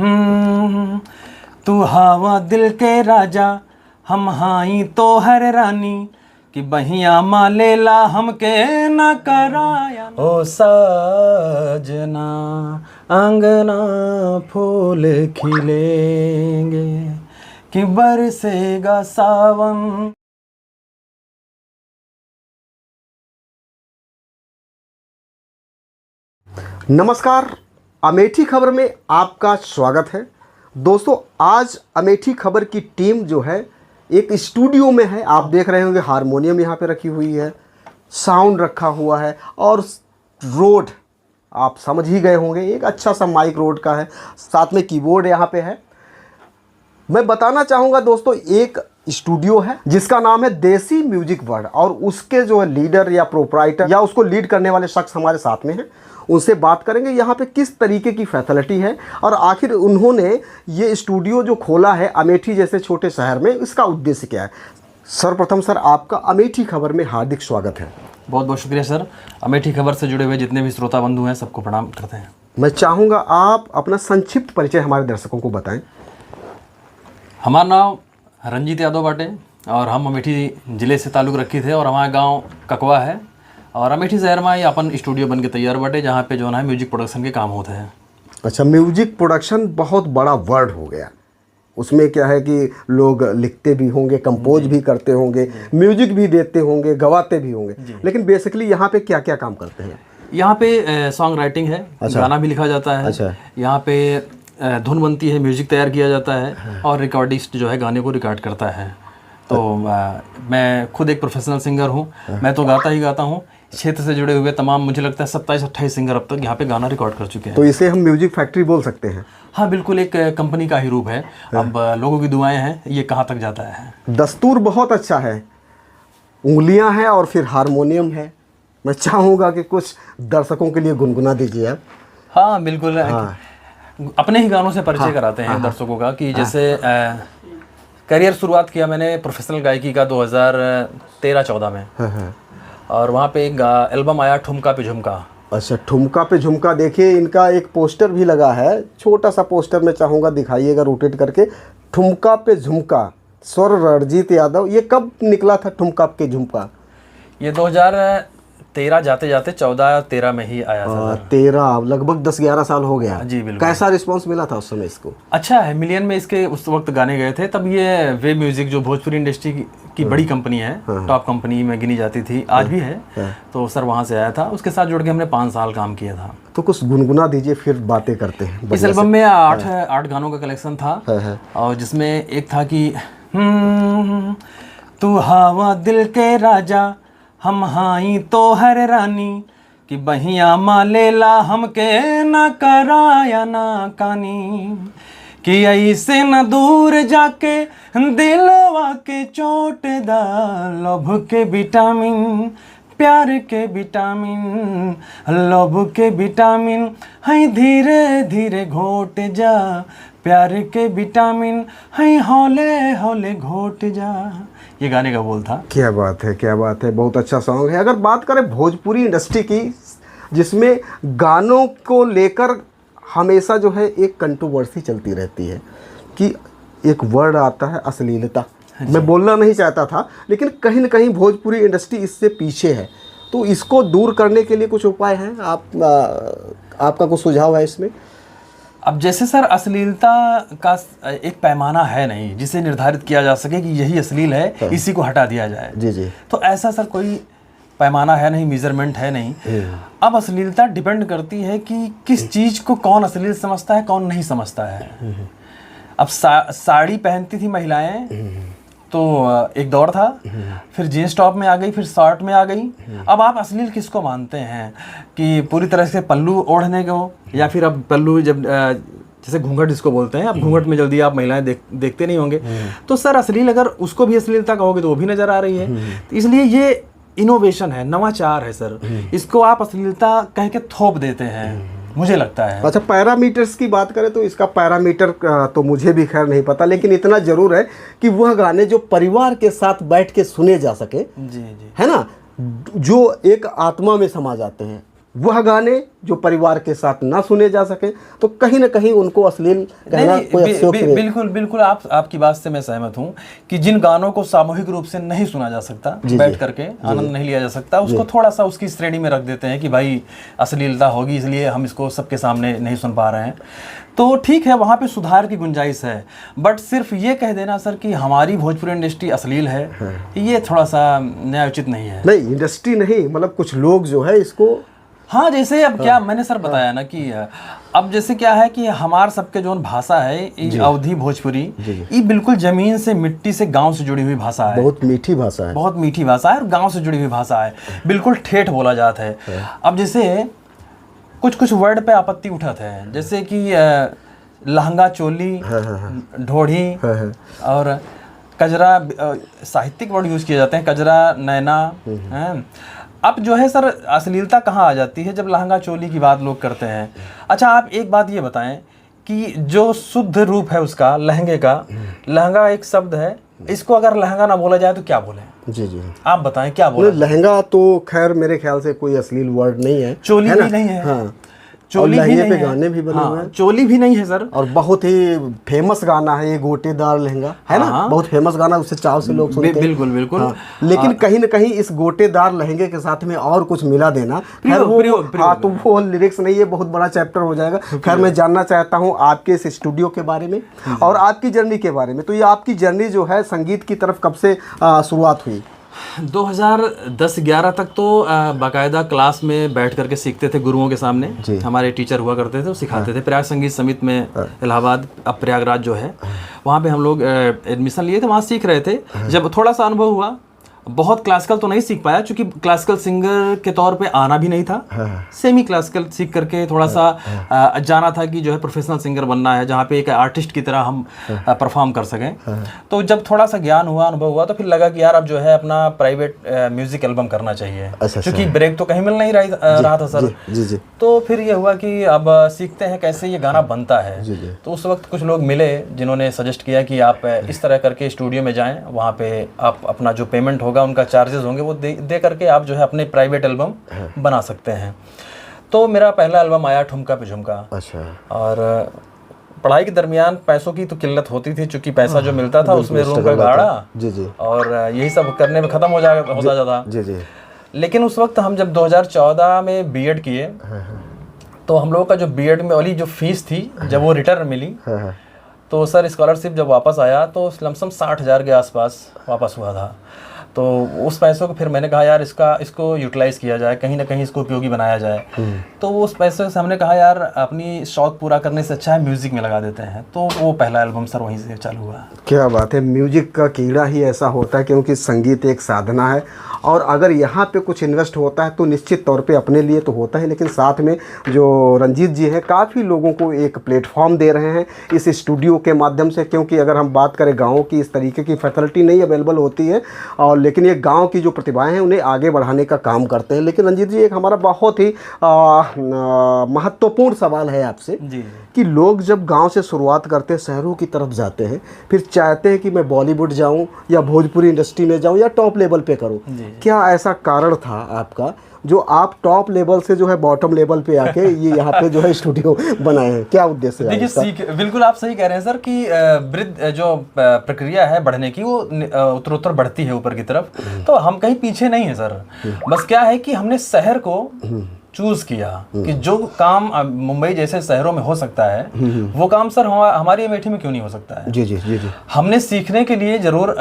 तू हवा दिल के राजा, हम हाई तो हर रानी, कि बहिया मालेला हमके न कराया। ओ साजना अंगना फूल खिलेंगे, कि बरसेगा सावन। नमस्कार, अमेठी खबर में आपका स्वागत है। दोस्तों, आज अमेठी खबर की टीम जो है एक स्टूडियो में है। आप देख रहे होंगे हारमोनियम यहाँ पे रखी हुई है, साउंड रखा हुआ है और रोड आप समझ ही गए होंगे, एक अच्छा सा माइक रोड का है, साथ में कीबोर्ड यहाँ पे है। मैं बताना चाहूँगा दोस्तों, एक स्टूडियो है जिसका नाम है देसी म्यूजिक वर्ल्ड और उसके जो है लीडर या प्रोप्राइटर या उसको लीड करने वाले शख्स हमारे साथ में हैं। उनसे बात करेंगे यहाँ पे किस तरीके की फैसिलिटी है और आखिर उन्होंने ये स्टूडियो जो खोला है अमेठी जैसे छोटे शहर में, इसका उद्देश्य क्या है। सर्वप्रथम सर, आपका अमेठी खबर में हार्दिक स्वागत है। बहुत बहुत शुक्रिया सर। अमेठी खबर से जुड़े हुए जितने भी श्रोता बंधु हैं सबको प्रणाम करते हैं। मैं चाहूँगा आप अपना संक्षिप्त परिचय हमारे दर्शकों को बताएं। हमारा नाम रंजीत यादव बाटे और हम अमेठी ज़िले से ताल्लुक़ रखी थे और हमारा गांव ककवा है और अमेठी शहर में ही अपन स्टूडियो बन के तैयार बाटे, जहाँ पे जो है म्यूजिक प्रोडक्शन के काम होते हैं। अच्छा, म्यूजिक प्रोडक्शन बहुत बड़ा वर्ड हो गया। उसमें क्या है कि लोग लिखते भी होंगे, कंपोज भी करते होंगे, म्यूजिक भी देते होंगे, गवाते भी होंगे, लेकिन बेसिकली यहाँ पे क्या क्या काम करते हैं। यहाँ पे सॉन्ग राइटिंग है। अच्छा। गाना भी लिखा जाता है। अच्छा। यहाँ पे धुन बनती है, म्यूजिक तैयार किया जाता है और रिकॉर्डिस्ट जो है गाने को रिकॉर्ड करता है। तो मैं खुद एक प्रोफेशनल सिंगर हूँ। मैं तो गाता ही गाता हूँ। क्षेत्र से जुड़े हुए तमाम मुझे लगता है 27-28 सिंगर अब तक यहाँ पे गाना रिकॉर्ड कर चुके हैं। तो इसे हम म्यूजिक फैक्ट्री बोल सकते हैं। हाँ बिल्कुल, एक कंपनी का ही रूप है। अब लोगों की दुआएं हैं, ये कहाँ तक जाता है। दस्तूर बहुत अच्छा है, उंगलियां हैं और फिर हारमोनियम है। मैं चाहूँगा कि कुछ दर्शकों के लिए गुनगुना दीजिए आप। हाँ बिल्कुल। हाँ। अपने ही गानों से परिचय कराते हैं दर्शकों का कि जैसे करियर शुरुआत किया मैंने प्रोफेशनल गायकी का 2013-14 में और वहाँ पे एक एल्बम आया ठुमका पे झुमका। अच्छा, ठुमका पे झुमका। देखिए, इनका एक पोस्टर भी लगा है, छोटा सा पोस्टर में चाहूँगा दिखाइएगा रोटेट करके। ठुमका पे झुमका, स्वर रणजीत यादव। ये कब निकला था ठुमका पे झुमका? ये 2013 जाते जाते 14-13 में ही आया था। 13, लगभग 10-11 साल हो गया। जी बिल्कुल। कैसा रिस्पांस मिला था उस समय इसको? अच्छा है, मिलियन में इसके उस वक्त गाने गए थे। तब ये वे म्यूजिक जो भोजपुरी इंडस्ट्री की बड़ी कंपनी है, टॉप कंपनी में गिनी जाती थी, आज भी है। तो सर वहाँ से आया था, उसके साथ जुड़ के हमने 5 साल काम किया था। तो कुछ गुनगुना दीजिए, फिर बातें करते हैं। इस एल्बम में 8 गानों का कलेक्शन था और जिसमें एक था कि तू हवा दिल के राजा, हम हाई तो हर रानी, कि बहिया मालेला हमके न कराया ना कानी, कि ऐसे न दूर जाके दिलवा के चोट दा, लोभ के विटामिन प्यार के विटामिन, लोभ के विटामिन है धीरे धीरे घोट जा, प्यार के विटामिन है हौले हौले घोट जा। ये गाने का बोल था। क्या बात है, क्या बात है, बहुत अच्छा सॉन्ग है। अगर बात करें भोजपुरी इंडस्ट्री की, जिसमें गानों को लेकर हमेशा जो है एक कंट्रोवर्सी चलती रहती है कि एक वर्ड आता है अश्लीलता। मैं बोलना नहीं चाहता था, लेकिन कहीं ना कहीं भोजपुरी इंडस्ट्री इससे पीछे है। तो इसको दूर करने के लिए कुछ उपाय हैं? आपका कुछ सुझाव है इसमें? अब जैसे सर, अश्लीलता का एक पैमाना है नहीं जिसे निर्धारित किया जा सके कि यही अश्लील है, इसी को हटा दिया जाए। जी जी। तो ऐसा सर कोई पैमाना है नहीं, मेजरमेंट है नहीं। अब अश्लीलता डिपेंड करती है कि किस चीज़ को कौन अश्लील समझता है, कौन नहीं समझता है। अब साड़ी पहनती थी महिलाएं तो एक दौर था, फिर जीन्स टॉप में आ गई, फिर शर्ट में आ गई। अब आप अश्लील किसको मानते हैं कि पूरी तरह से पल्लू ओढ़ने को, या फिर अब पल्लू जब जैसे घूंघट जिसको बोलते हैं, अब घूंघट में जल्दी आप महिलाएं देखते नहीं होंगे। तो सर अश्लील, अगर उसको भी अश्लीलता कहोगे तो वो भी नज़र आ रही है। तो इसलिए ये इनोवेशन है, नवाचार है सर। इसको आप अश्लीलता कह के थोप देते हैं, मुझे लगता है। अच्छा, पैरामीटर्स की बात करें तो इसका पैरामीटर तो मुझे भी खैर नहीं पता, लेकिन इतना जरूर है कि वह गाने जो परिवार के साथ बैठ के सुने जा सके, जी जी, है ना, जो एक आत्मा में समा जाते हैं, वह गाने जो परिवार के साथ ना सुने जा सके, तो कहीं ना कहीं उनको अश्लील कहना कोई अतिशयोक्ति नहीं। बिल्कुल बिल्कुल, आपकी बात से मैं सहमत हूँ कि जिन गानों को सामूहिक रूप से नहीं सुना जा सकता, बैठ करके आनंद नहीं लिया जा सकता, उसको थोड़ा सा उसकी श्रेणी में रख देते हैं कि भाई अश्लीलता होगी इसलिए हम इसको सबके सामने नहीं सुन पा रहे हैं। तो ठीक है, वहाँ पे सुधार की गुंजाइश है, बट सिर्फ ये कह देना सर कि हमारी भोजपुरी इंडस्ट्री अश्लील है, ये थोड़ा सा न्यायोचित नहीं है। नहीं, इंडस्ट्री नहीं, मतलब कुछ लोग जो है इसको, हाँ, जैसे अब क्या मैंने सर बताया ना कि अब जैसे क्या है कि हमार सबके जो भाषा है, ये अवधी भोजपुरी, ये बिल्कुल जमीन से, मिट्टी से, गांव से जुड़ी हुई भाषा है। बहुत मीठी भाषा है, बहुत मीठी भाषा है और गांव से जुड़ी हुई भाषा है, बिल्कुल ठेठ बोला जाता है। अब जैसे कुछ कुछ वर्ड पे आपत्ति उठाते हैं, जैसे कि लहंगा चोली, ढोढ़ी और कजरा, साहित्यिक वर्ड यूज़ किए जाते हैं, कजरा, नैना। अब जो है सर, अश्लीलता कहाँ आ जाती है जब लहंगा चोली की बात लोग करते हैं। अच्छा, आप एक बात ये बताएं कि जो शुद्ध रूप है उसका, लहंगे का, लहंगा एक शब्द है, इसको अगर लहंगा ना बोला जाए तो क्या बोले? जी जी, आप बताएं क्या बोले? लहंगा तो खैर मेरे ख्याल से कोई अश्लील वर्ड नहीं है। चोली भी नहीं है। हाँ, चोली भी नहीं पे है। गाने भी बने हुए हैं। चोली भी नहीं है सर। और बहुत ही फेमस गाना है ये गोटेदार लहंगा, है ना, बहुत फेमस गाना, उससे चाव से लोग सुनते हैं। बिल्कुल बिल्कुल। लेकिन कहीं ना कहीं इस गोटेदार लहंगे के साथ में और कुछ मिला देना, खैर तो वो लिरिक्स नहीं है, बहुत बड़ा चैप्टर हो जाएगा। खैर मैं जानना चाहता हूँ आपके इस स्टूडियो के बारे में और आपकी जर्नी के बारे में। तो ये आपकी जर्नी जो है संगीत की तरफ कब से शुरुआत हुई? 2010-11 तक तो बाकायदा क्लास में बैठ करके सीखते थे गुरुओं के सामने। हमारे टीचर हुआ करते थे, वो सिखाते थे। प्रयाग संगीत समिति में इलाहाबाद, अब प्रयागराज जो है, वहाँ पे हम लोग एडमिशन लिए थे, वहाँ सीख रहे थे। जब थोड़ा सा अनुभव हुआ, बहुत क्लासिकल तो नहीं सीख पाया क्योंकि क्लासिकल सिंगर के तौर पे आना भी नहीं था। सेमी क्लासिकल सीख करके थोड़ा सा जाना था कि जो है प्रोफेशनल सिंगर बनना है, जहाँ पे एक आर्टिस्ट की तरह हम परफॉर्म कर सकें। तो जब थोड़ा सा ज्ञान हुआ, अनुभव हुआ, तो फिर लगा कि यार अब जो है अपना प्राइवेट म्यूजिक एल्बम करना चाहिए, क्योंकि ब्रेक तो कहीं मिल नहीं रहा था सर। जी। तो फिर ये हुआ कि अब सीखते हैं कैसे ये गाना बनता है। तो उस वक्त कुछ लोग मिले जिन्होंने सजेस्ट किया कि आप इस तरह करके स्टूडियो में जाएं, वहाँ पे आप अपना जो पेमेंट होगा, उनका चार्जेस होंगे, वो दे करके आप जो है अपने प्राइवेट एल्बम बना सकते हैं। तो मेरा पहला एल्बम आया ठुमका पे झुमका। अच्छा। और पढ़ाई के दरमियान पैसों की तो किल्लत होती थी, क्योंकि पैसा जो मिलता था उसमें रूम का भाड़ा जी और यही सब करने में ख़त्म हो जाता था। जी। लेकिन उस वक्त हम जब 2014 में बीएड किए, तो हम लोग का जो बीएड में वाली जो फीस थी, जब वो रिटर्न मिली, तो सर स्कॉलरशिप जब वापस आया तो लमसम 60,000 के आसपास वापस हुआ था। तो उस पैसों को फिर मैंने कहा यार इसको यूटिलाइज़ किया जाए, कहीं ना कहीं इसको उपयोगी बनाया जाए। तो उस पैसे से हमने कहा यार अपनी शौक पूरा करने से अच्छा है म्यूज़िक में लगा देते हैं। तो वो पहला एल्बम सर वहीं से चालू हुआ। क्या बात है, म्यूजिक का कीड़ा ही ऐसा होता है, क्योंकि संगीत एक साधना है और अगर यहाँ पे कुछ इन्वेस्ट होता है तो निश्चित तौर पे अपने लिए तो होता है, लेकिन साथ में जो रंजीत जी हैं काफ़ी लोगों को एक प्लेटफॉर्म दे रहे हैं इस स्टूडियो के माध्यम से। क्योंकि अगर हम बात करें गाँव की, इस तरीके की फैसिलिटी नहीं अवेलेबल होती है, और लेकिन ये गांव की जो प्रतिभाएं हैं उन्हें आगे बढ़ाने का काम करते हैं। लेकिन रंजीत जी, एक हमारा बहुत ही महत्वपूर्ण सवाल है आपसे कि लोग जब गांव से शुरुआत करते हैं, शहरों की तरफ जाते हैं, फिर चाहते हैं कि मैं बॉलीवुड जाऊं या भोजपुरी इंडस्ट्री में जाऊं या टॉप लेवल पे करूं, क्या ऐसा कारण था आपका जो आप टॉप लेवल से जो है बॉटम लेवल पे आके ये यहाँ पे जो है स्टूडियो बनाए हैं? क्या उद्देश्य है? देखिए, बिल्कुल आप सही कह रहे हैं सर कि वृद्ध जो प्रक्रिया है बढ़ने की, वो उत्तरोत्तर बढ़ती है ऊपर की तरफ। तो हम कहीं पीछे नहीं है सर। बस क्या है कि हमने शहर को चूज किया कि जो काम मुंबई जैसे शहरों में हो सकता है, वो काम सर हमारी अमेठी में क्यों नहीं हो सकता है। जी। हमने सीखने के लिए जरूर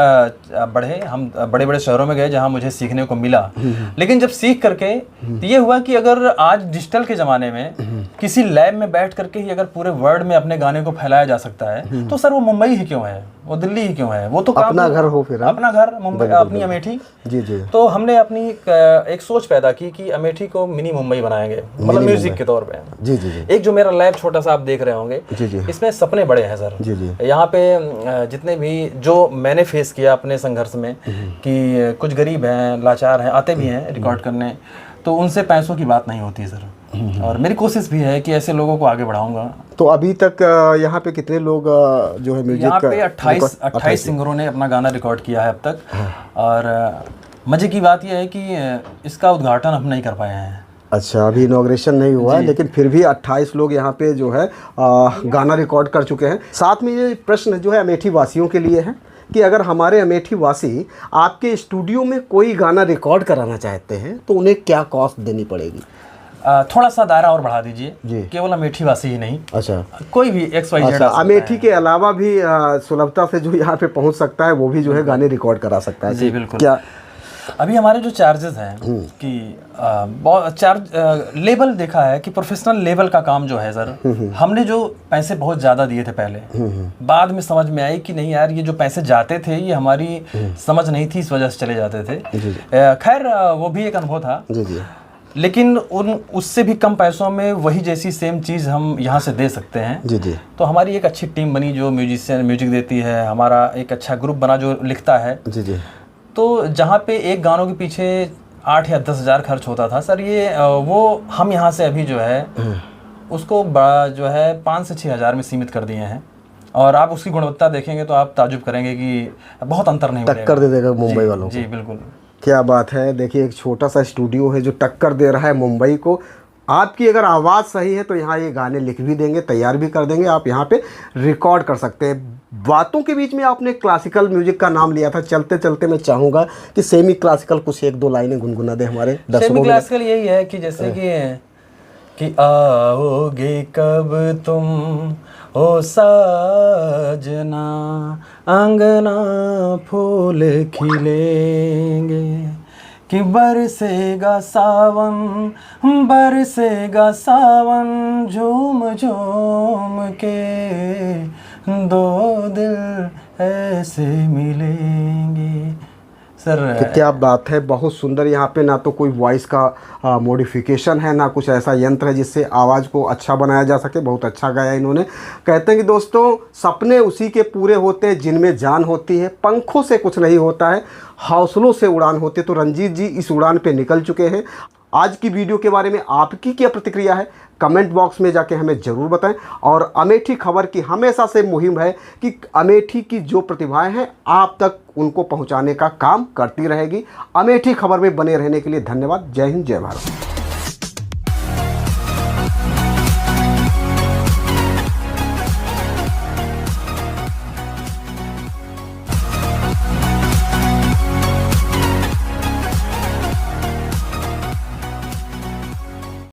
बढ़े, हम बड़े बड़े शहरों में गए जहां मुझे सीखने को मिला। लेकिन जब सीख करके तो ये हुआ कि अगर आज डिजिटल के ज़माने में किसी लैब में बैठ करके ही अगर पूरे वर्ल्ड में अपने गाने को फैलाया जा सकता है, तो सर वो मुंबई ही क्यों है, वो दिल्ली ही क्यों है, वो तो अपना घर हो, फिर अपना घर मुंबई, अपनी अमेठी। जी। तो हमने अपनी एक सोच पैदा की कि अमेठी को मिनी मुंबई बनाएंगे, मतलब म्यूजिक के तौर पे। जी। एक जो मेरा लैब छोटा सा आप देख रहे होंगे, इसमें सपने बड़े हैं सर। यहाँ पे जितने भी जो मैंने फेस किया अपने संघर्ष में कि कुछ गरीब हैं, लाचार हैं, आते भी हैं रिकॉर्ड करने, तो उनसे पैसों की बात नहीं होती सर। और मेरी कोशिश भी है कि ऐसे लोगों को आगे बढ़ाऊंगा। तो अभी तक यहाँ पे कितने लोग जो है म्यूजिक, यहाँ पे 28 सिंगरों ने अपना गाना रिकॉर्ड किया है अब तक। और मज़े की बात यह है कि इसका उद्घाटन हम नहीं कर पाए हैं। अच्छा, अभी इनॉग्रेशन नहीं हुआ है, लेकिन फिर भी 28 लोग यहाँ पे जो है गाना रिकॉर्ड कर चुके हैं। साथ में ये प्रश्न जो है अमेठी वासियों के लिए है कि अगर हमारे अमेठी वासी आपके स्टूडियो में कोई गाना रिकॉर्ड कराना चाहते हैं तो उन्हें क्या कॉस्ट देनी पड़ेगी? थोड़ा सा दायरा और बढ़ा दीजिए जी। केवल अमेठी वासी ही नहीं, अच्छा, कोई भी XYZ अच्छा, अमेठी के अलावा भी सुलभता से जो यहाँ पे पहुँच सकता है वो भी जो है गाने रिकॉर्ड करा सकता है। जी बिल्कुल। क्या अभी हमारे जो चार्जेस हैं कि बहुत चार्ज लेवल देखा है कि प्रोफेशनल लेवल का काम जो है सर, हमने जो पैसे बहुत ज़्यादा दिए थे पहले, बाद में समझ में आई कि नहीं यार ये जो पैसे जाते थे ये हमारी समझ नहीं थी, इस वजह से चले जाते थे। खैर वो भी एक अनुभव था। जी जी। लेकिन उससे भी कम पैसों में वही जैसी सेम चीज़ हम यहाँ से दे सकते हैं। जी जी। तो हमारी एक अच्छी टीम बनी जो म्यूजिक देती है, हमारा एक अच्छा ग्रुप बना जो लिखता है। जी जी। तो जहाँ पे एक गानों के पीछे 8 या 10 हज़ार खर्च होता था सर, ये वो हम यहाँ से अभी जो है उसको जो है 5 से 6 हज़ार में सीमित कर दिए हैं। और आप उसकी गुणवत्ता देखेंगे तो आप ताजुब करेंगे कि बहुत अंतर नहीं मिलेगा। टक्कर दे देगा मुंबई वालों को। जी बिल्कुल। क्या बात है। देखिए एक छोटा सा स्टूडियो है जो टक्कर दे रहा है मुंबई को। आपकी अगर आवाज़ सही है तो यहाँ ये गाने लिख भी देंगे, तैयार भी कर देंगे, आप यहाँ पे रिकॉर्ड कर सकते हैं। बातों के बीच में आपने क्लासिकल म्यूजिक का नाम लिया था, चलते चलते मैं चाहूँगा कि सेमी क्लासिकल कुछ 1-2 लाइनें गुनगुना दे हमारे दर्शकों। सेमी क्लासिकल यही है कि जैसे कि आओगे कब तुम ओ साजना, अंगना फूल खिलेंगे, कि बरसेगा सावन झूम झूम के, दो दिल ऐसे मिलेंगे। सर क्या बात है, बहुत सुंदर। यहाँ पे ना तो कोई वॉइस का मॉडिफिकेशन है, ना कुछ ऐसा यंत्र है जिससे आवाज़ को अच्छा बनाया जा सके। बहुत अच्छा गाया इन्होंने। कहते हैं कि दोस्तों सपने उसी के पूरे होते हैं जिनमें जान होती है, पंखों से कुछ नहीं होता है, हौसलों से उड़ान होती है। तो रंजीत जी इस उड़ान पे निकल चुके हैं। आज की वीडियो के बारे में आपकी क्या प्रतिक्रिया है कमेंट बॉक्स में जाके हमें ज़रूर बताएं। और अमेठी खबर की हमेशा से मुहिम है कि अमेठी की जो प्रतिभाएं हैं आप तक उनको पहुंचाने का काम करती रहेगी। अमेठी खबर में बने रहने के लिए धन्यवाद। जय हिंद, जय भारत।